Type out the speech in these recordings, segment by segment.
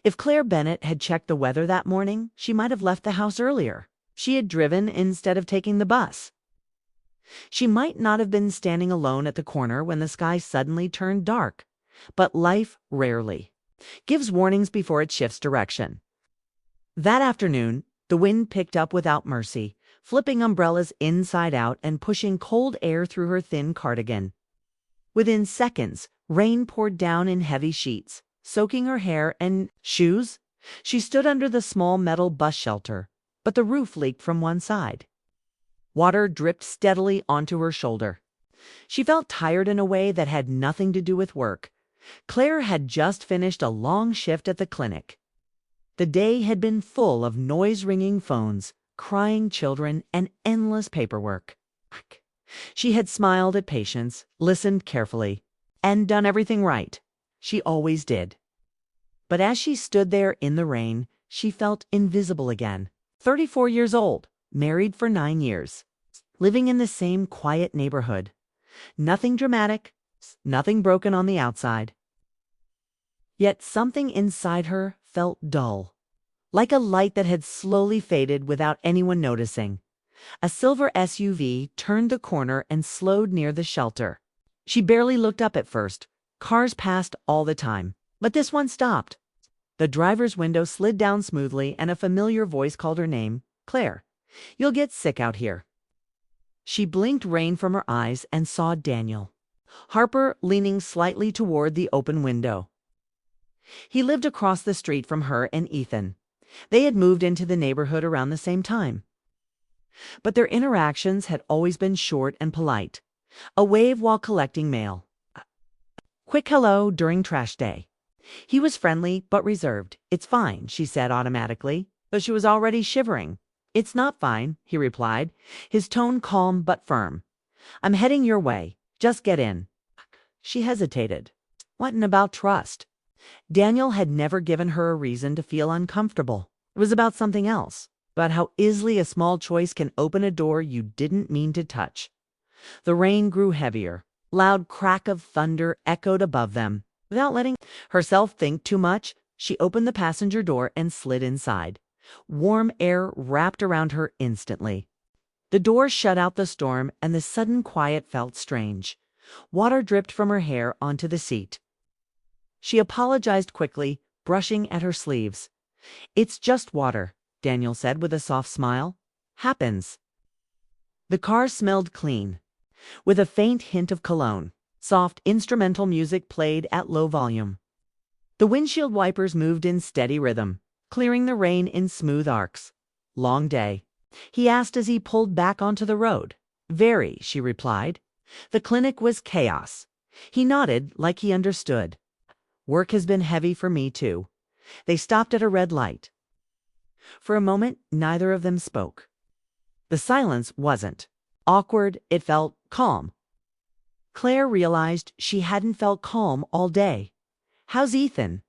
If Claire Bennett had checked the weather that morning, she might have left the house earlier. She had driven instead of taking the bus. She might not have been standing alone at the corner when the sky suddenly turned dark. But life rarely gives warnings before it shifts direction. That afternoon, the wind picked up without mercy, flipping umbrellas inside out and pushing cold air through her thin cardigan. Within seconds, rain poured down in heavy sheets, soaking her hair and shoes. She stood under the small metal bus shelter, but the roof leaked from one side. Water dripped steadily onto her shoulder. She felt tired in a way that had nothing to do with work. Claire had just finished a long shift at the clinic. The day had been full of noise-ringing phones, crying children, and endless paperwork. She had smiled at patients, listened carefully, and done everything right. She always did. But as she stood there in the rain, she felt invisible again. 34 years old, married for 9 years, living in the same quiet neighborhood. Nothing dramatic, nothing broken on the outside. Yet something inside her felt dull, like a light that had slowly faded without anyone noticing. A silver SUV turned the corner and slowed near the shelter. She barely looked up at first. Cars passed all the time, but this one stopped. The driver's window slid down smoothly and a familiar voice called her name, Claire. "You'll get sick out here." She blinked rain from her eyes and saw Daniel Harper leaning slightly toward the open window. He lived across the street from her and Ethan. They had moved into the neighborhood around the same time. But their interactions had always been short and polite. A wave while collecting mail. Quick hello during trash day. He was friendly but reserved. "It's fine," she said automatically, though she was already shivering. "It's not fine," he replied, his tone calm but firm. "I'm heading your way. Just get in." She hesitated. What about trust? Daniel had never given her a reason to feel uncomfortable. It was about something else, about how easily a small choice can open a door you didn't mean to touch. The rain grew heavier. Loud crack of thunder echoed above them. Without letting herself think too much, she opened the passenger door and slid inside. Warm air wrapped around her instantly. The door shut out the storm, and the sudden quiet felt strange. Water dripped from her hair onto the seat. She apologized quickly, brushing at her sleeves. "It's just water," Daniel said with a soft smile. "Happens." The car smelled clean, with a faint hint of cologne. Soft instrumental music played at low volume. The windshield wipers moved in steady rhythm, clearing the rain in smooth arcs. "Long day?" he asked as he pulled back onto the road. "Very," she replied. The clinic was chaos. He nodded like he understood. "Work has been heavy for me too." They stopped at a red light. For a moment, neither of them spoke. The silence wasn't awkward, it felt calm. Claire realized she hadn't felt calm all day. "How's Ethan?"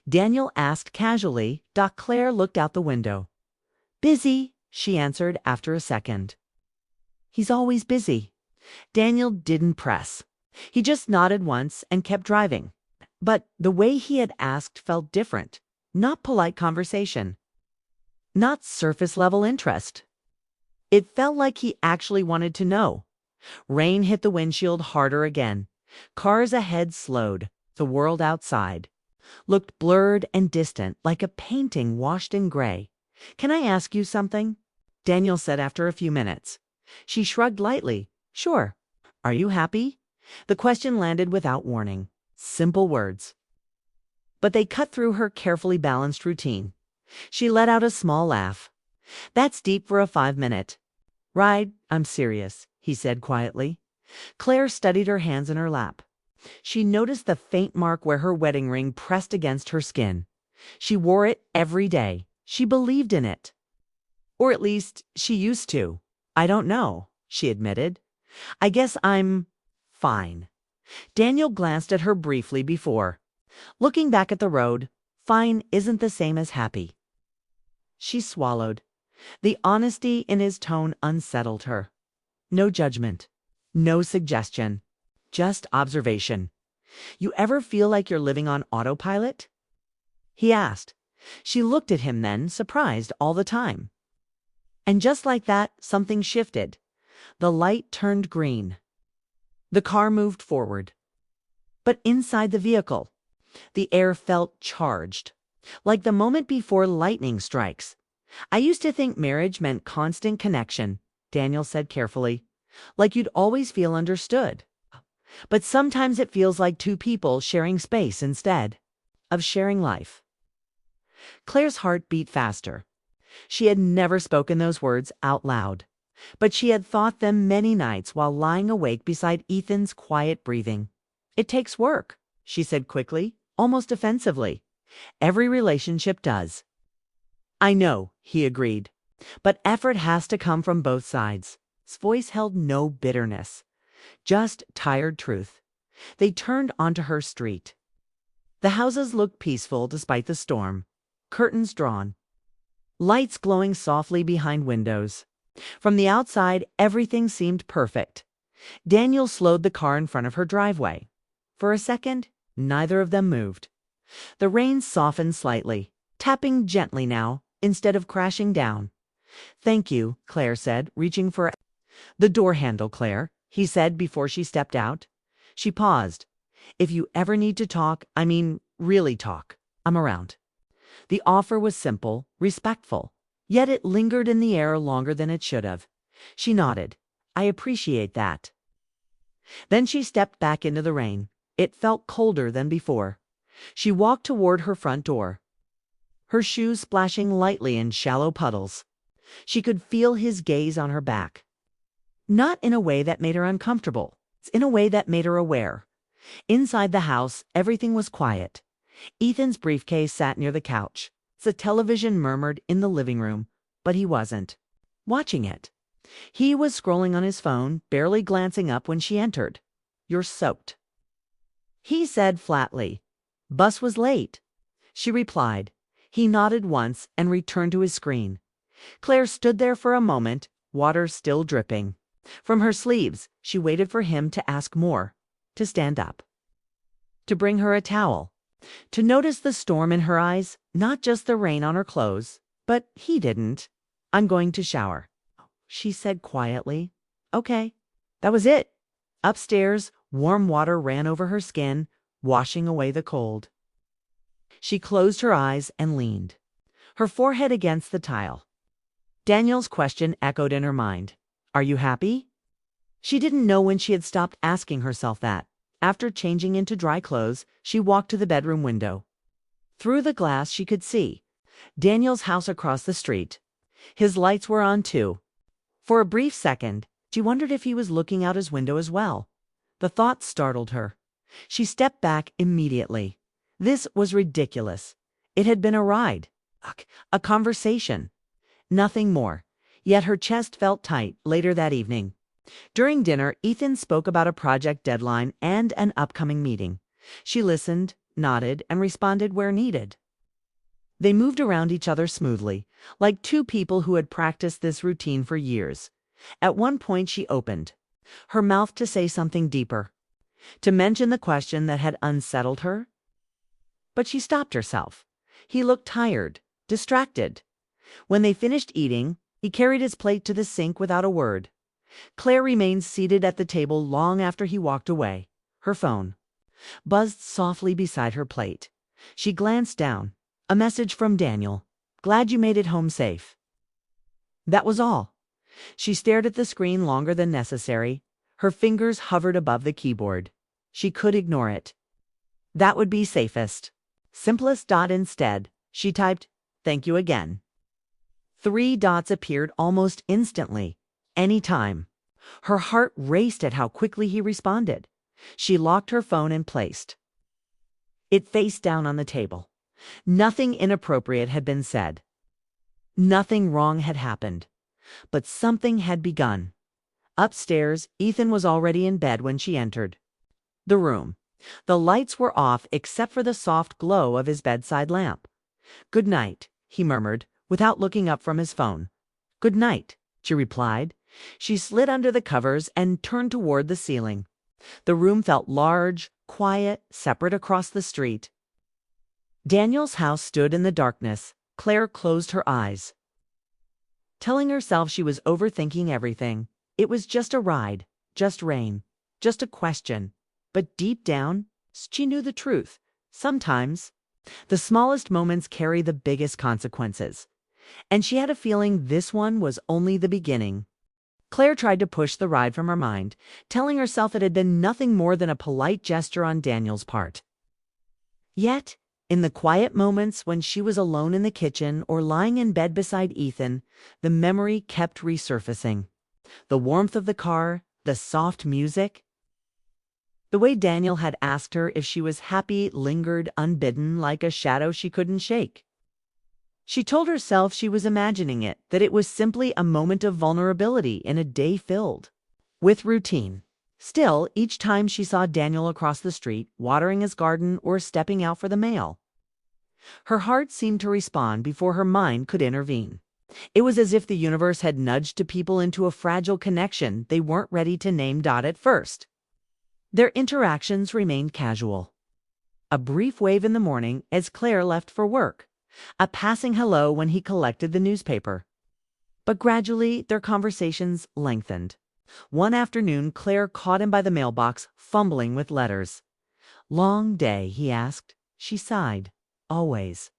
Daniel asked casually. Claire looked out the window. "Busy," she answered after a second. "He's always busy." Daniel didn't press. He just nodded once and kept driving. But the way he had asked felt different. Not polite conversation. Not surface-level interest. It felt like he actually wanted to know. Rain hit the windshield harder again. Cars ahead slowed. The world outside looked blurred and distant, like a painting washed in gray. "Can I ask you something?" Daniel said after a few minutes. She shrugged lightly. "Sure." "Are you happy?" The question landed without warning. Simple words. But they cut through her carefully balanced routine. She let out a small laugh. "That's deep for a 5-minute ride." "I'm serious," he said quietly. Claire studied her hands in her lap. She noticed the faint mark where her wedding ring pressed against her skin. She wore it every day. She believed in it. Or at least, she used to. "I don't know," she admitted. "I guess I'm fine." Daniel glanced at her briefly before. Looking back at the road, fine isn't the same as happy. She swallowed. The honesty in his tone unsettled her. No judgment. No suggestion. Just observation. "You ever feel like you're living on autopilot?" he asked. She looked at him then, surprised all the time. And just like that, something shifted. The light turned green. The car moved forward. But inside the vehicle, the air felt charged, like the moment before lightning strikes. I used to think marriage meant constant connection, Daniel said carefully, like you'd always feel understood. But sometimes it feels like two people sharing space instead of sharing life. Claire's heart beat faster. She had never spoken those words out loud, but she had thought them many nights while lying awake beside Ethan's quiet breathing. It takes work, she said quickly, almost offensively. Every relationship does. I know, he agreed, but effort has to come from both sides. His voice held no bitterness, just tired truth. They turned onto her street. The houses looked peaceful despite the storm, curtains drawn, lights glowing softly behind windows. From the outside, everything seemed perfect. Daniel slowed the car in front of her driveway. For a second, neither of them moved. The rain softened slightly, tapping gently now, instead of crashing down. Thank you, Claire said, reaching for the door handle, Claire, he said before she stepped out. She paused. If you ever need to talk, really talk, I'm around. The offer was simple, respectful, yet it lingered in the air longer than it should have. She nodded. I appreciate that. Then she stepped back into the rain. It felt colder than before. She walked toward her front door, her shoes splashing lightly in shallow puddles. She could feel his gaze on her back. Not in a way that made her uncomfortable, in a way that made her aware. Inside the house, everything was quiet. Ethan's briefcase sat near the couch. The television murmured in the living room, but he wasn't watching it. He was scrolling on his phone, barely glancing up when she entered. You're soaked, he said flatly. Bus was late, she replied. He nodded once and returned to his screen. Claire stood there for a moment, water still dripping. From her sleeves, she waited for him to ask more, to stand up, to bring her a towel, to notice the storm in her eyes, not just the rain on her clothes. But he didn't. I'm going to shower, she said quietly. Okay. That was it. Upstairs, warm water ran over her skin, washing away the cold. She closed her eyes and leaned, her forehead against the tile. Daniel's question echoed in her mind. Are you happy? She didn't know when she had stopped asking herself that. After changing into dry clothes, she walked to the bedroom window. Through the glass she could see Daniel's house across the street. His lights were on too. For a brief second, she wondered if he was looking out his window as well. The thought startled her. She stepped back immediately. This was ridiculous. It had been a ride, a conversation, nothing more. Yet her chest felt tight later that evening. During dinner, Ethan spoke about a project deadline and an upcoming meeting. She listened, nodded, and responded where needed. They moved around each other smoothly, like two people who had practiced this routine for years. At one point she opened her mouth to say something deeper, to mention the question that had unsettled her. But she stopped herself. He looked tired, distracted. When they finished eating, he carried his plate to the sink without a word. Claire remained seated at the table long after he walked away. Her phone buzzed softly beside her plate. She glanced down. A message from Daniel. Glad you made it home safe. That was all. She stared at the screen longer than necessary. Her fingers hovered above the keyboard. She could ignore it. That would be safest. Simplest. Instead, she typed, thank you again. 3 dots appeared almost instantly. Anytime. Her heart raced at how quickly he responded. She locked her phone and placed it face down on the table. Nothing inappropriate had been said. Nothing wrong had happened. But something had begun. Upstairs, Ethan was already in bed when she entered the room. The lights were off except for the soft glow of his bedside lamp. Good night, he murmured, without looking up from his phone. Good night, she replied. She slid under the covers and turned toward the ceiling. The room felt large, quiet, separate across the street. Daniel's house stood in the darkness. Claire closed her eyes, telling herself she was overthinking everything. It was just a ride, just rain, just a question. But deep down, she knew the truth. Sometimes, the smallest moments carry the biggest consequences. And she had a feeling this one was only the beginning. Claire tried to push the ride from her mind, telling herself it had been nothing more than a polite gesture on Daniel's part. Yet, in the quiet moments when she was alone in the kitchen or lying in bed beside Ethan, the memory kept resurfacing. The warmth of the car, the soft music. The way Daniel had asked her if she was happy lingered unbidden like a shadow she couldn't shake. She told herself she was imagining it, that it was simply a moment of vulnerability in a day filled with routine. Still, each time she saw Daniel across the street, watering his garden or stepping out for the mail, her heart seemed to respond before her mind could intervene. It was as if the universe had nudged two people into a fragile connection they weren't ready to name at first. Their interactions remained casual. A brief wave in the morning as Claire left for work. A passing hello when he collected the newspaper. But gradually, their conversations lengthened. One afternoon, Claire caught him by the mailbox, fumbling with letters. "Long day?" he asked. She sighed. "Always."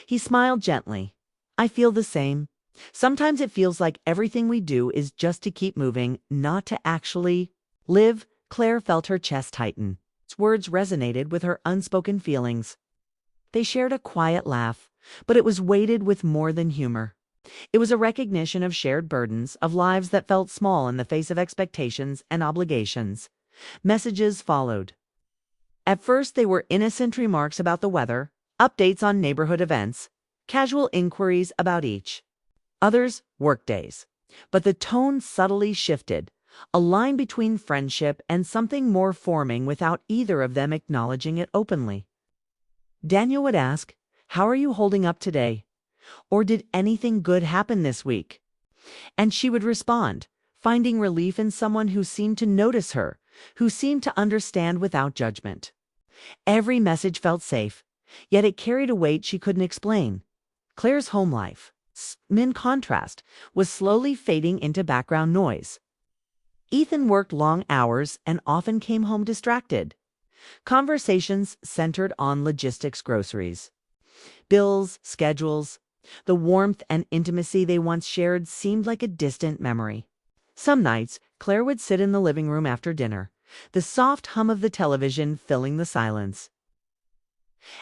He smiled gently. "I feel the same. Sometimes it feels like everything we do is just to keep moving, not to actually live." Claire felt her chest tighten. His words resonated with her unspoken feelings. They shared a quiet laugh, but it was weighted with more than humor. It was a recognition of shared burdens, of lives that felt small in the face of expectations and obligations. Messages followed. At first they were innocent remarks about the weather, updates on neighborhood events, casual inquiries about each. Others, workdays. But the tone subtly shifted, a line between friendship and something more forming without either of them acknowledging it openly. Daniel would ask, "How are you holding up today?" Or "Did anything good happen this week?" And she would respond, finding relief in someone who seemed to notice her, who seemed to understand without judgment. Every message felt safe, yet it carried a weight she couldn't explain. Claire's home life, in contrast, was slowly fading into background noise. Ethan worked long hours and often came home distracted. Conversations centered on logistics, groceries, bills, schedules. The warmth and intimacy they once shared seemed like a distant memory. Some nights, Claire would sit in the living room after dinner, the soft hum of the television filling the silence,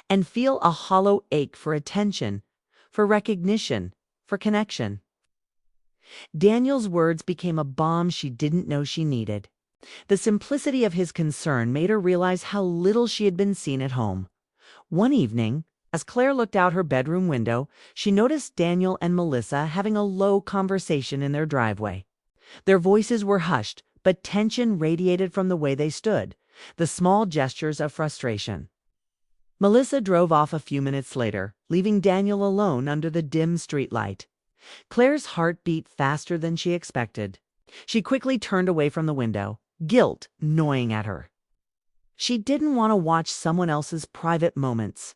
and feel a hollow ache for attention, for recognition, for connection. Daniel's words became a balm she didn't know she needed. The simplicity of his concern made her realize how little she had been seen at home. One evening, as Claire looked out her bedroom window, she noticed Daniel and Melissa having a low conversation in their driveway. Their voices were hushed, but tension radiated from the way they stood, the small gestures of frustration. Melissa drove off a few minutes later, leaving Daniel alone under the dim streetlight. Claire's heart beat faster than she expected. She quickly turned away from the window, guilt gnawing at her. She didn't want to watch someone else's private moments.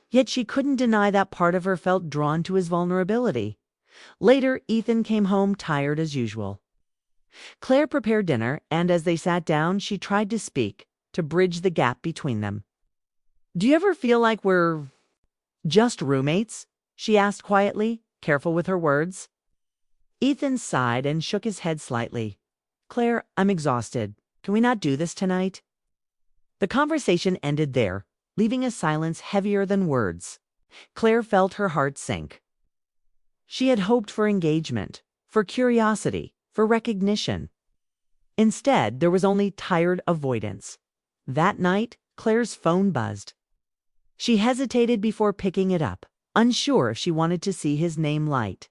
Yet she couldn't deny that part of her felt drawn to his vulnerability. Later, Ethan came home tired as usual. Claire prepared dinner, and as they sat down, she tried to speak, to bridge the gap between them. "Do you ever feel like we're just roommates?" she asked quietly, careful with her words. Ethan sighed and shook his head slightly. "Claire, I'm exhausted. Can we not do this tonight?" The conversation ended there, leaving a silence heavier than words. Claire felt her heart sink. She had hoped for engagement, for curiosity, for recognition. Instead, there was only tired avoidance. That night, Claire's phone buzzed. She hesitated before picking it up, unsure if she wanted to see his name light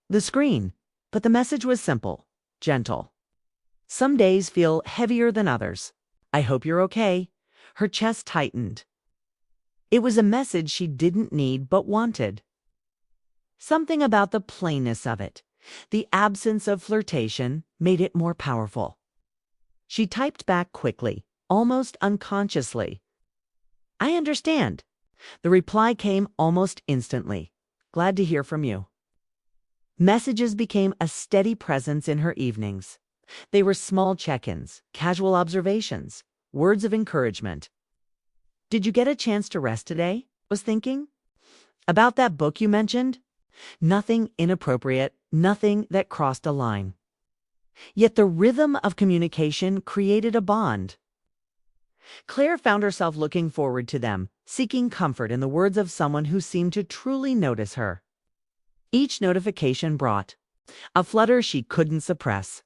the screen, but the message was simple, gentle. "Some days feel heavier than others. I hope you're okay." Her chest tightened. It was a message she didn't need but wanted. Something about the plainness of it, the absence of flirtation, made it more powerful. She typed back quickly, almost unconsciously. "I understand. The reply came almost instantly. "Glad to hear from you." Messages became a steady presence in her evenings. They were small check-ins, casual observations, words of encouragement. "Did you get a chance to rest today? Was thinking about that book you mentioned?" Nothing inappropriate, nothing that crossed a line. Yet the rhythm of communication created a bond. Claire found herself looking forward to them, seeking comfort in the words of someone who seemed to truly notice her. Each notification brought a flutter she couldn't suppress.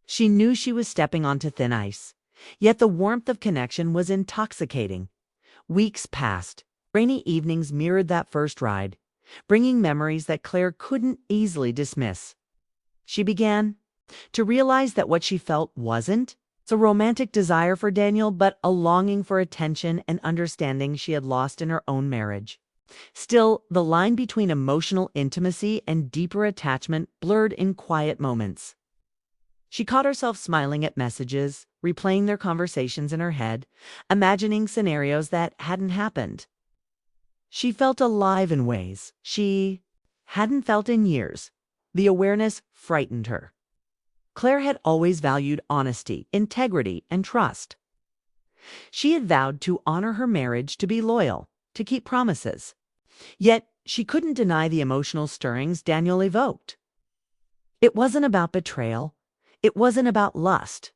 She knew she was stepping onto thin ice, yet the warmth of connection was intoxicating. Weeks passed. Rainy evenings mirrored that first ride, bringing memories that Claire couldn't easily dismiss. She began to realize that what she felt wasn't a romantic desire for Daniel, but a longing for attention and understanding she had lost in her own marriage. Still, the line between emotional intimacy and deeper attachment blurred in quiet moments. She caught herself smiling at messages, replaying their conversations in her head, imagining scenarios that hadn't happened. She felt alive in ways she hadn't felt in years. The awareness frightened her. Claire had always valued honesty, integrity, and trust. She had vowed to honor her marriage, to be loyal, to keep promises. Yet she couldn't deny the emotional stirrings Daniel evoked. It wasn't about betrayal. It wasn't about lust.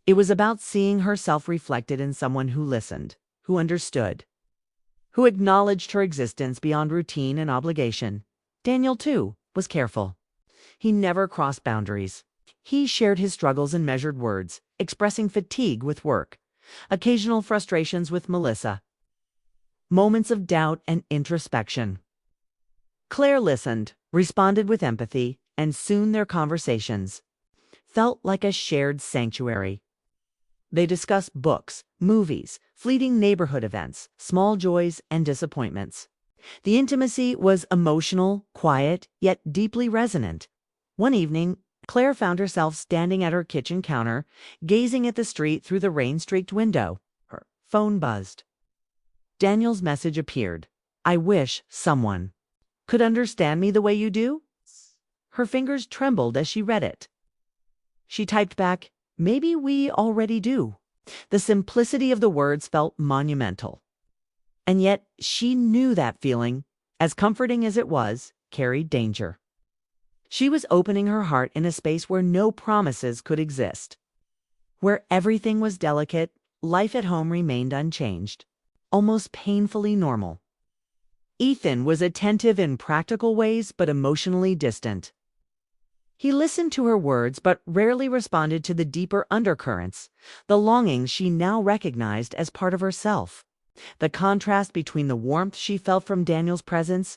It was about seeing herself reflected in someone who listened, who understood, who acknowledged her existence beyond routine and obligation. Daniel, too, was careful. He never crossed boundaries. He shared his struggles in measured words, expressing fatigue with work, occasional frustrations with Melissa, moments of doubt and introspection. Claire listened, responded with empathy, and soon their conversations felt like a shared sanctuary. They discussed books, movies, fleeting neighborhood events, small joys and disappointments. The intimacy was emotional, quiet, yet deeply resonant. One evening, Claire found herself standing at her kitchen counter, gazing at the street through the rain-streaked window. Her phone buzzed. Daniel's message appeared. "I wish someone could understand me the way you do." Her fingers trembled as she read it. She typed back, "Maybe we already do." The simplicity of the words felt monumental. And yet she knew that feeling, as comforting as it was, carried danger. She was opening her heart in a space where no promises could exist. Where everything was delicate, life at home remained unchanged, almost painfully normal. Ethan was attentive in practical ways, but emotionally distant. He listened to her words, but rarely responded to the deeper undercurrents, the longings she now recognized as part of herself. The contrast between the warmth she felt from Daniel's presence,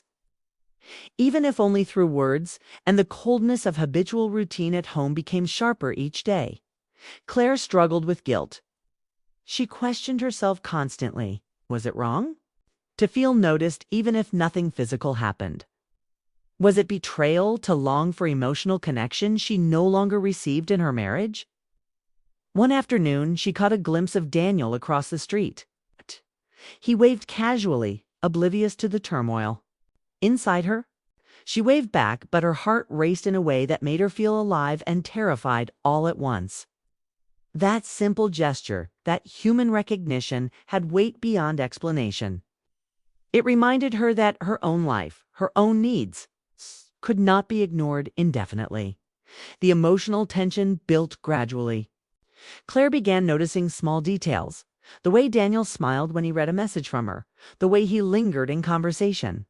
even if only through words, and the coldness of habitual routine at home became sharper each day. Claire struggled with guilt. She questioned herself constantly. Was it wrong to feel noticed even if nothing physical happened? Was it betrayal to long for emotional connection she no longer received in her marriage? One afternoon, she caught a glimpse of Daniel across the street. He waved casually, oblivious to the turmoil. Inside her, she waved back, but her heart raced in a way that made her feel alive and terrified all at once. That simple gesture, that human recognition, had weight beyond explanation. It reminded her that her own life, her own needs, could not be ignored indefinitely. The emotional tension built gradually. Claire began noticing small details. The way Daniel smiled when he read a message from her, the way he lingered in conversation,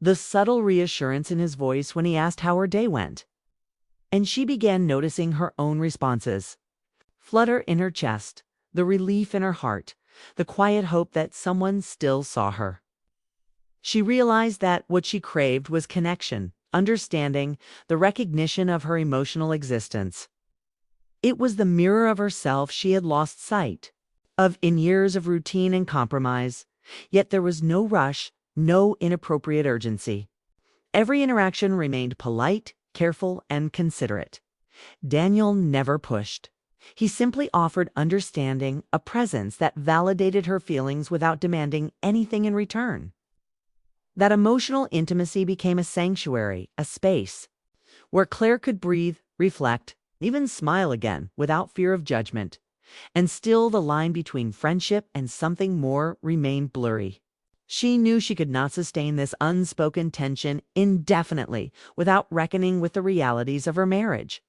the subtle reassurance in his voice when he asked how her day went. And she began noticing her own responses. Flutter in her chest, the relief in her heart, the quiet hope that someone still saw her. She realized that what she craved was connection, understanding, the recognition of her emotional existence. It was the mirror of herself she had lost sight of in years of routine and compromise, yet there was no rush, no inappropriate urgency. Every interaction remained polite, careful, and considerate. Daniel never pushed. He simply offered understanding, a presence that validated her feelings without demanding anything in return. That emotional intimacy became a sanctuary, a space, where Claire could breathe, reflect, even smile again without fear of judgment. And still the line between friendship and something more remained blurry. She knew she could not sustain this unspoken tension indefinitely without reckoning with the realities of her marriage.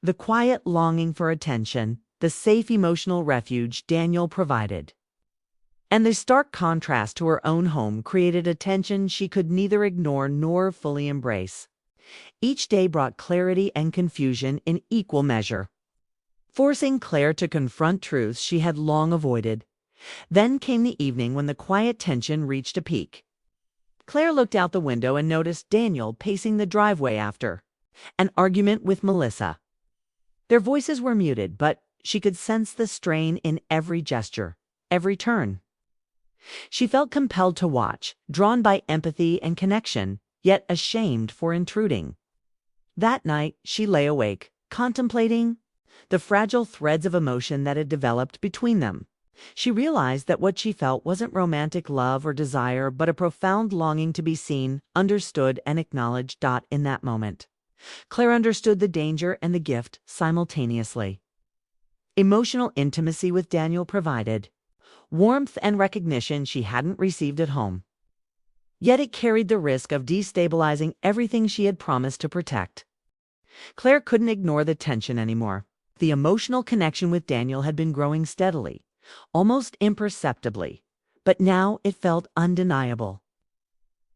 The quiet longing for attention, the safe emotional refuge Daniel provided. And the stark contrast to her own home created a tension she could neither ignore nor fully embrace. Each day brought clarity and confusion in equal measure, forcing Claire to confront truths she had long avoided. Then came the evening when the quiet tension reached a peak. Claire looked out the window and noticed Daniel pacing the driveway after an argument with Melissa. Their voices were muted, but she could sense the strain in every gesture, every turn. She felt compelled to watch, drawn by empathy and connection, yet ashamed for intruding. That night, she lay awake, contemplating the fragile threads of emotion that had developed between them. She realized that what she felt wasn't romantic love or desire, but a profound longing to be seen, understood, and acknowledged. In that moment, Claire understood the danger and the gift simultaneously. Emotional intimacy with Daniel provided warmth and recognition she hadn't received at home. Yet it carried the risk of destabilizing everything she had promised to protect. Claire couldn't ignore the tension anymore. The emotional connection with Daniel had been growing steadily, almost imperceptibly, but now it felt undeniable.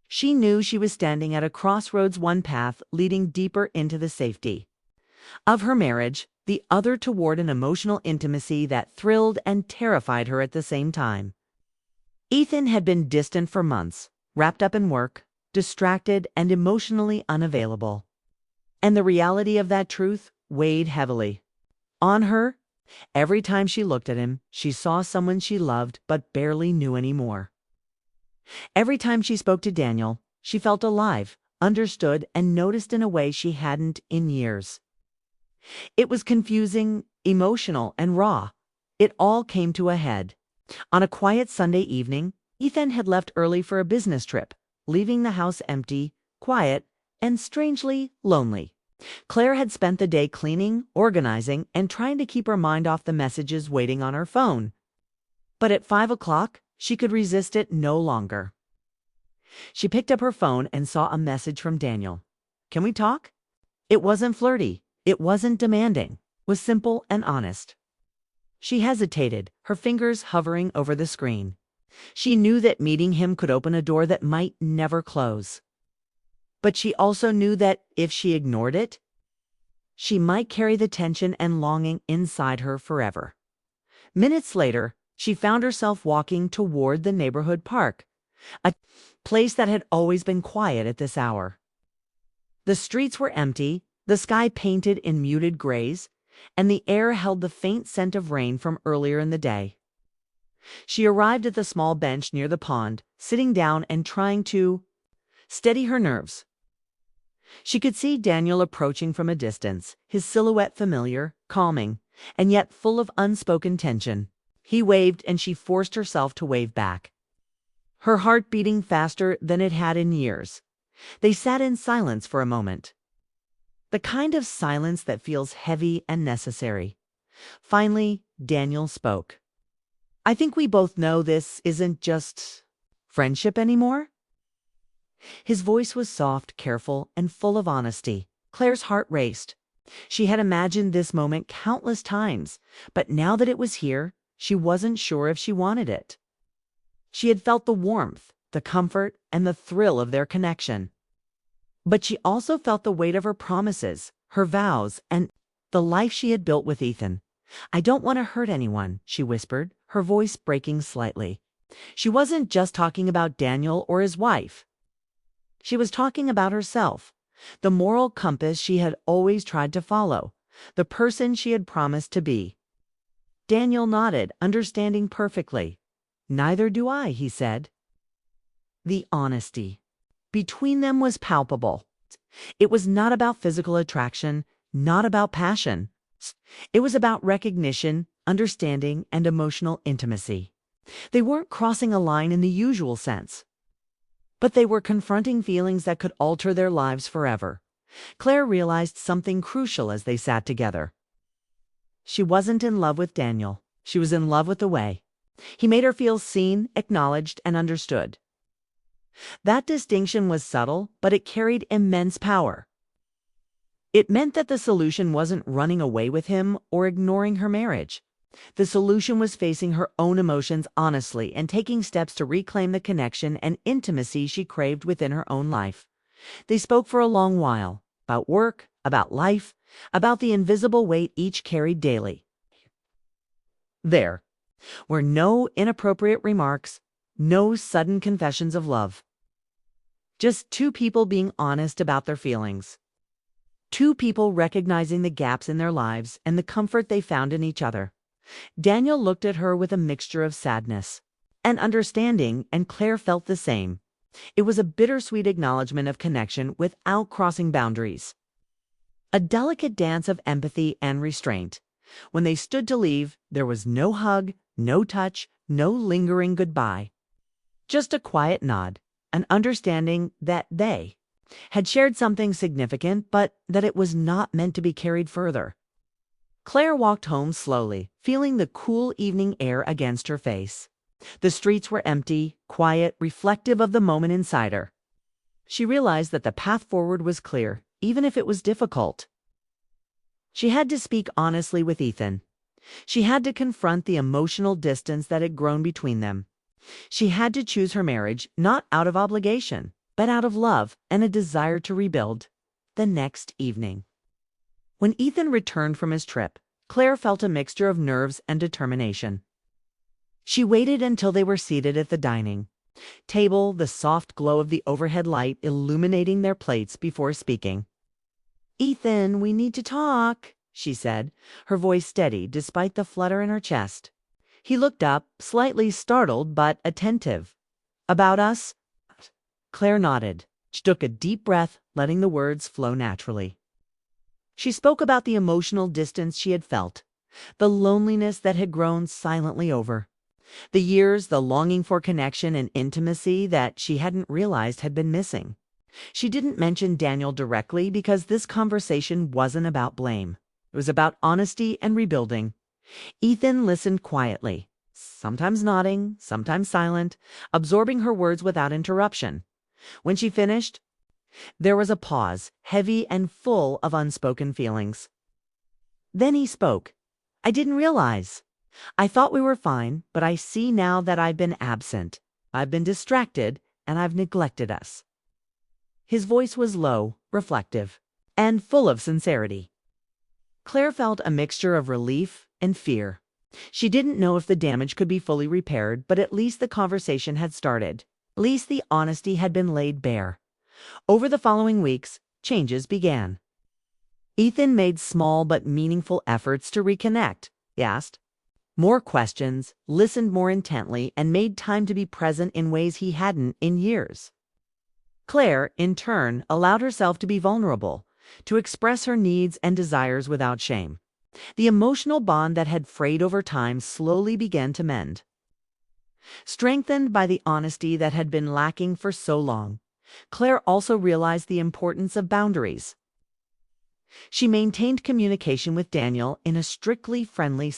She knew she was standing at a crossroads, one path leading deeper into the safety of her marriage, the other toward an emotional intimacy that thrilled and terrified her at the same time. Ethan had been distant for months, wrapped up in work, distracted and emotionally unavailable. And the reality of that truth weighed heavily on her. Every time she looked at him, she saw someone she loved but barely knew anymore. Every time she spoke to Daniel, she felt alive, understood, and noticed in a way she hadn't in years. It was confusing, emotional, and raw. It all came to a head. On a quiet Sunday evening, Ethan had left early for a business trip, leaving the house empty, quiet, and strangely lonely. Claire had spent the day cleaning, organizing, and trying to keep her mind off the messages waiting on her phone. But at 5 o'clock, she could resist it no longer. She picked up her phone and saw a message from Daniel. "Can we talk?" It wasn't flirty. It wasn't demanding. It was simple and honest. She hesitated, her fingers hovering over the screen. She knew that meeting him could open a door that might never close. But she also knew that if she ignored it, she might carry the tension and longing inside her forever. Minutes later, she found herself walking toward the neighborhood park, a place that had always been quiet at this hour. The streets were empty, the sky painted in muted grays, and the air held the faint scent of rain from earlier in the day. She arrived at the small bench near the pond, sitting down and trying to steady her nerves. She could see Daniel approaching from a distance, his silhouette familiar, calming, and yet full of unspoken tension. He waved, and she forced herself to wave back, her heart beating faster than it had in years. They sat in silence for a moment, the kind of silence that feels heavy and necessary. Finally, Daniel spoke. "I think we both know this isn't just friendship anymore." His voice was soft, careful, and full of honesty. Claire's heart raced. She had imagined this moment countless times, but now that it was here, she wasn't sure if she wanted it. She had felt the warmth, the comfort, and the thrill of their connection. But she also felt the weight of her promises, her vows, and the life she had built with Ethan. "I don't want to hurt anyone," she whispered, her voice breaking slightly. She wasn't just talking about Daniel or his wife. She was talking about herself, the moral compass she had always tried to follow, the person she had promised to be. Daniel nodded, understanding perfectly. "Neither do I," he said. The honesty between them was palpable. It was not about physical attraction, not about passion, It was about recognition, understanding, and emotional intimacy. They weren't crossing a line in the usual sense, but they were confronting feelings that could alter their lives forever. Claire realized something crucial as they sat together. She wasn't in love with Daniel. She was in love with the way he made her feel seen, acknowledged, and understood. That distinction was subtle, but it carried immense power. It meant that the solution wasn't running away with him or ignoring her marriage. The solution was facing her own emotions honestly and taking steps to reclaim the connection and intimacy she craved within her own life. They spoke for a long while, about work, about life, about the invisible weight each carried daily. There were no inappropriate remarks, no sudden confessions of love. Just two people being honest about their feelings. Two people recognizing the gaps in their lives and the comfort they found in each other. Daniel looked at her with a mixture of sadness and understanding, and Claire felt the same. It was a bittersweet acknowledgement of connection without crossing boundaries. A delicate dance of empathy and restraint. When they stood to leave, there was no hug, no touch, no lingering goodbye. Just a quiet nod, an understanding that they had shared something significant, but that it was not meant to be carried further. Claire walked home slowly, feeling the cool evening air against her face. The streets were empty, quiet, reflective of the moment inside her. She realized that the path forward was clear, even if it was difficult. She had to speak honestly with Ethan. She had to confront the emotional distance that had grown between them. She had to choose her marriage not out of obligation, but out of love and a desire to rebuild. The next evening, when Ethan returned from his trip, Claire felt a mixture of nerves and determination. She waited until they were seated at the dining table, the soft glow of the overhead light illuminating their plates, before speaking. "Ethan, we need to talk," she said, her voice steady despite the flutter in her chest. He looked up, slightly startled but attentive. "About us?" Claire nodded. She took a deep breath, letting the words flow naturally. She spoke about the emotional distance she had felt, the loneliness that had grown silently over, the years, the longing for connection and intimacy that she hadn't realized had been missing. She didn't mention Daniel directly because this conversation wasn't about blame. It was about honesty and rebuilding. Ethan listened quietly, sometimes nodding, sometimes silent, absorbing her words without interruption. When she finished, there was a pause, heavy and full of unspoken feelings. Then he spoke. "I didn't realize. I thought we were fine, but I see now that I've been absent. I've been distracted, and I've neglected us." His voice was low, reflective, and full of sincerity. Claire felt a mixture of relief and fear. She didn't know if the damage could be fully repaired, but at least the conversation had started. At least the honesty had been laid bare. Over the following weeks, changes began. Ethan made small but meaningful efforts to reconnect. He asked more questions, listened more intently, and made time to be present in ways he hadn't in years. Claire, in turn, allowed herself to be vulnerable, to express her needs and desires without shame. The emotional bond that had frayed over time slowly began to mend. Strengthened by the honesty that had been lacking for so long, Claire also realized the importance of boundaries. She maintained communication with Daniel in a strictly friendly,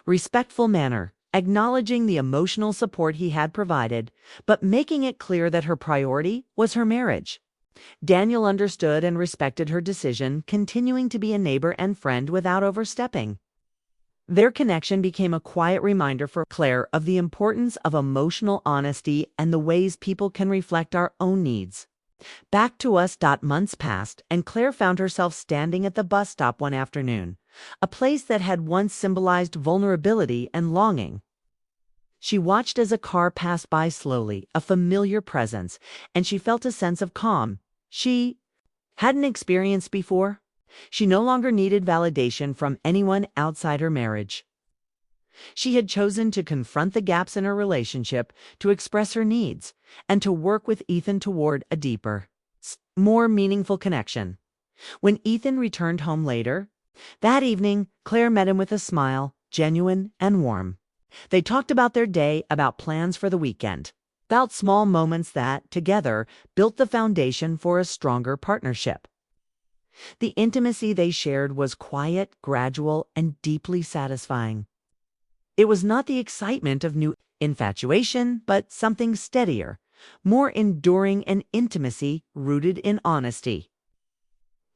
respectful manner, acknowledging the emotional support he had provided, but making it clear that her priority was her marriage. Daniel understood and respected her decision, continuing to be a neighbor and friend without overstepping. Their connection became a quiet reminder for Claire of the importance of emotional honesty and the ways people can reflect our own needs. Back to us. Months passed, and Claire found herself standing at the bus stop one afternoon, a place that had once symbolized vulnerability and longing. She watched as a car passed by slowly, a familiar presence, and she felt a sense of calm she hadn't experienced before. She no longer needed validation from anyone outside her marriage. She had chosen to confront the gaps in her relationship, to express her needs, and to work with Ethan toward a deeper, more meaningful connection. When Ethan returned home later, That evening, Claire met him with a smile, genuine and warm. They talked about their day, about plans for the weekend, about small moments that, together, built the foundation for a stronger partnership. The intimacy they shared was quiet, gradual, and deeply satisfying. It was not the excitement of new infatuation, but something steadier, more enduring, an intimacy rooted in honesty,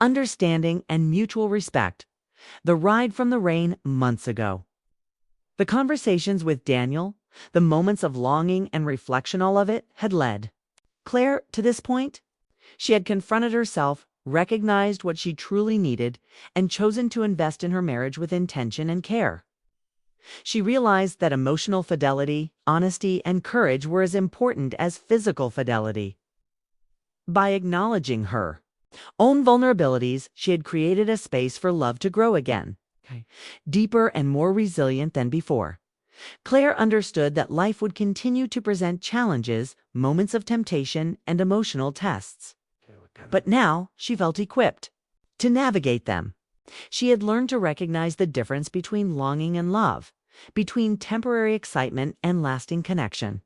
understanding, and mutual respect. The ride from the rain months ago. The conversations with Daniel, the moments of longing and reflection, all of it had led Claire to this point. She had confronted herself, recognized what she truly needed, and chosen to invest in her marriage with intention and care. She realized that emotional fidelity, honesty, and courage were as important as physical fidelity. By acknowledging her own vulnerabilities, she had created a space for love to grow again, deeper and more resilient than before. Claire understood that life would continue to present challenges, moments of temptation, and emotional tests. But now she felt equipped to navigate them. She had learned to recognize the difference between longing and love, between temporary excitement and lasting connection.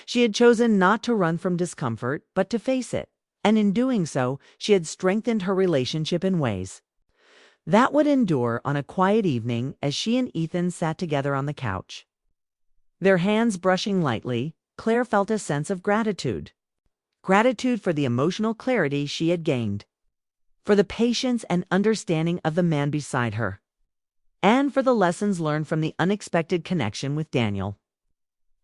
She had chosen not to run from discomfort, but to face it. And in doing so, she had strengthened her relationship in ways that would endure. On a quiet evening, as she and Ethan sat together on the couch, their hands brushing lightly, Claire felt a sense of gratitude. Gratitude for the emotional clarity she had gained, for the patience and understanding of the man beside her, and for the lessons learned from the unexpected connection with Daniel.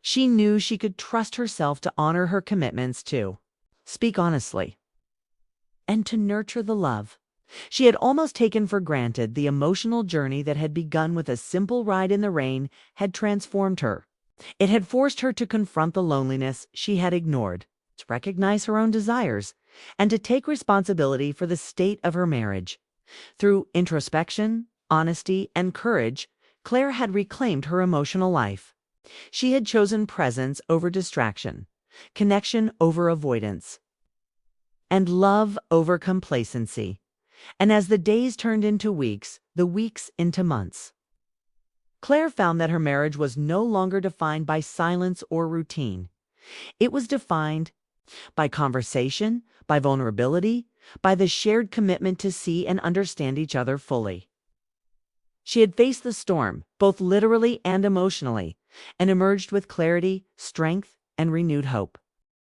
She knew she could trust herself to honor her commitments, to speak honestly, and to nurture the love she had almost taken for granted. The emotional journey that had begun with a simple ride in the rain had transformed her. It had forced her to confront the loneliness she had ignored, to recognize her own desires, and to take responsibility for the state of her marriage. Through introspection, honesty, and courage, Claire had reclaimed her emotional life. She had chosen presence over distraction, connection over avoidance, and love over complacency. And as the days turned into weeks, the weeks into months, Claire found that her marriage was no longer defined by silence or routine. It was defined by conversation, by vulnerability, by the shared commitment to see and understand each other fully. She had faced the storm, both literally and emotionally, and emerged with clarity, strength, and renewed hope.